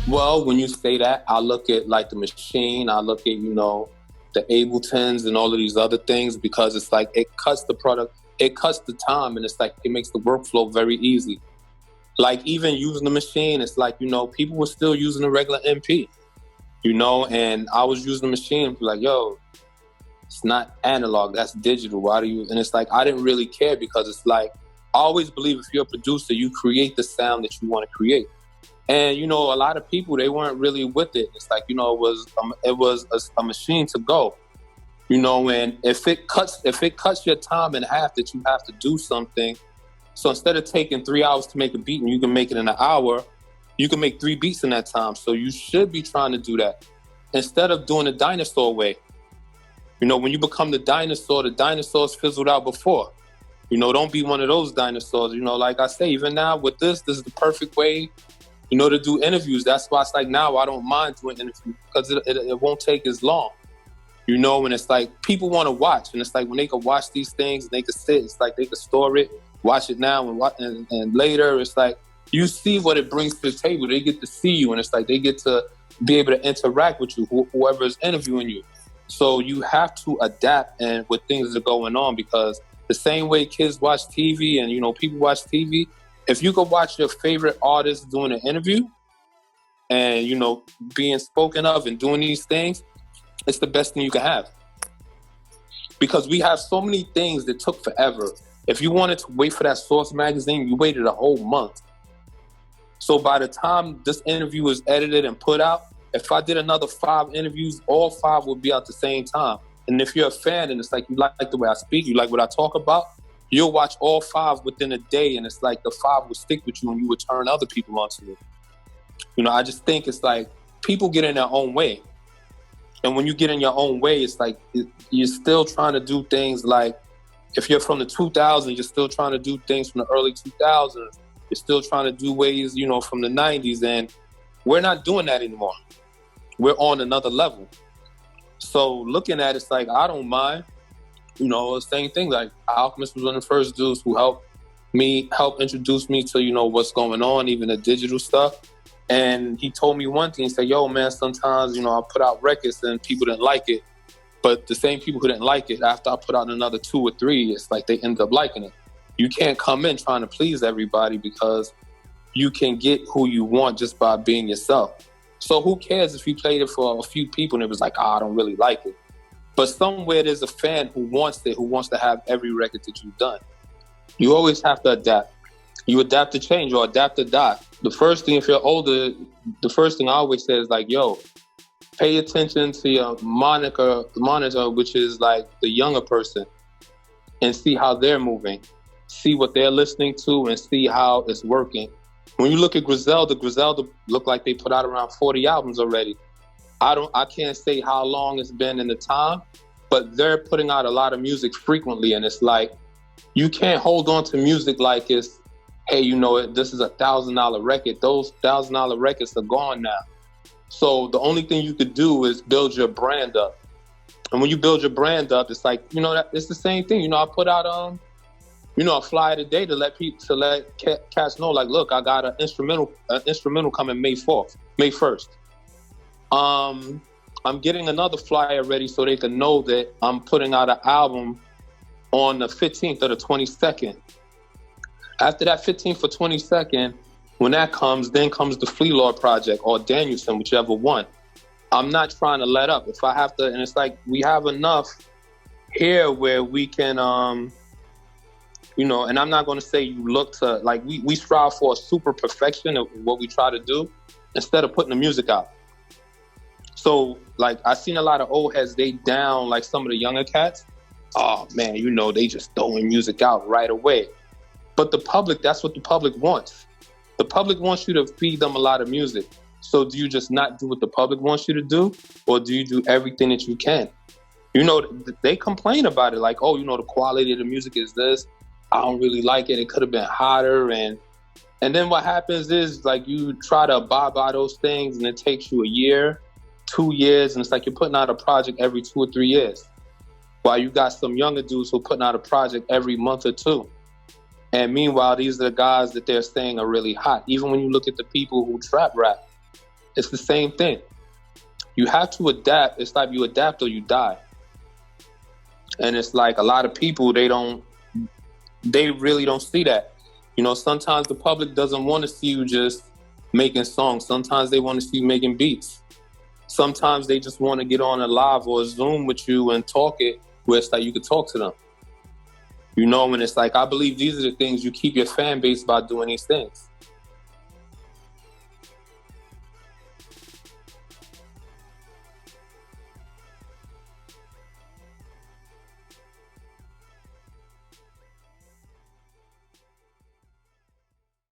Well, when you say that, I look at like the Machine, I look at, the Abletons and all of these other things, because it's like it cuts the product, it cuts the time, and it's like it makes the workflow very easy. Like even using the Machine, it's like, people were still using a regular MP, and I was using the Machine, like, yo, it's not analog, that's digital. Why do you? And it's like, I didn't really care, because it's like, I always believe if you're a producer, you create the sound that you want to create. And, a lot of people, they weren't really with it. It's like, it was a machine to go, and if it cuts your time in half, that you have to do something. So instead of taking 3 hours to make a beat and you can make it in an hour, you can make 3 beats in that time. So you should be trying to do that instead of doing the dinosaur way. When you become the dinosaurs fizzled out before. Don't be one of those dinosaurs. Like I say, even now with this is the perfect way, to do interviews. That's why it's like now I don't mind doing interviews, because it won't take as long. And it's like people want to watch, and it's like when they can watch these things, they can sit, it's like they can store it, watch it now and later. It's like you see what it brings to the table. They get to see you, and it's like they get to be able to interact with you, whoever is interviewing you. So you have to adapt and with things that are going on, because the same way kids watch TV and, people watch TV, if you could watch your favorite artist doing an interview and, being spoken of and doing these things, it's the best thing you can have. Because we have so many things that took forever. If you wanted to wait for that Source magazine, you waited a whole month. So by the time this interview was edited and put out, if I did another 5 interviews, all 5 would be out the same time. And if you're a fan and it's like you like the way I speak, you like what I talk about, you'll watch all 5 within a day, and it's like the 5 will stick with you and you would turn other people onto it. I just think it's like people get in their own way. And when you get in your own way, it's like you're still trying to do things like, if you're from the 2000s, you're still trying to do things from the early 2000s. You're still trying to do ways, from the 90s. And we're not doing that anymore. We're on another level. So looking at it, it's like, I don't mind. The same thing. Like Alchemist was one of the first dudes who helped introduce me to, what's going on, even the digital stuff. And he told me one thing. He said, yo, man, sometimes, I put out records and people didn't like it. But the same people who didn't like it, after I put out another 2 or 3, it's like they end up liking it. You can't come in trying to please everybody, because you can get who you want just by being yourself. So who cares if you played it for a few people and it was like, I don't really like it. But somewhere there's a fan who wants it, who wants to have every record that you've done. You always have to adapt. You adapt to change or adapt to die. The first thing, if you're older, the first thing I always say is like, yo, pay attention to your monitor, which is like the younger person, and see how they're moving. See what they're listening to and see how it's working. When you look at Griselda look like they put out around 40 albums already. I can't say how long it's been in the time, but they're putting out a lot of music frequently, and it's like, you can't hold on to music like it's, hey, this is a $1,000 record. Those $1,000 records are gone now. So the only thing you could do is build your brand up. And when you build your brand up, it's like, it's the same thing. I put out a flyer today to let cats know, like, look, I got an instrumental coming May 1st. I'm getting another flyer ready so they can know that I'm putting out an album on the 15th or the 22nd. After that 15th or 22nd, when that comes, then comes the Flea Lord Project or Danielson, whichever one. I'm not trying to let up. If I have to, and it's like we have enough here where we can, and I'm not going to say you look to, like, we strive for a super perfection of what we try to do instead of putting the music out. So, like, I seen a lot of old heads, they down, like, some of the younger cats. Oh, man, they just throwing music out right away. But the public, that's what the public wants. The public wants you to feed them a lot of music. So do you just not do what the public wants you to do? Or do you do everything that you can? They complain about it. Like, oh, the quality of the music is this. I don't really like it. It could have been hotter. And then what happens is, like, you try to abide by those things and it takes you a year, 2 years. And it's like you're putting out a project every 2 or 3 years. While you got some younger dudes who are putting out a project every month or 2. And meanwhile, these are the guys that they're saying are really hot. Even when you look at the people who trap rap, It's the same thing. You have to adapt. It's like you adapt or you die. And it's like a lot of people, they really don't see that. You know, sometimes the public doesn't want to see you just making songs. Sometimes they want to see you making beats. Sometimes they just want to get on a live or a Zoom with you and talk it where it's like you could talk to them. You know, and it's like, I believe these are the things you keep your fan base by doing these things.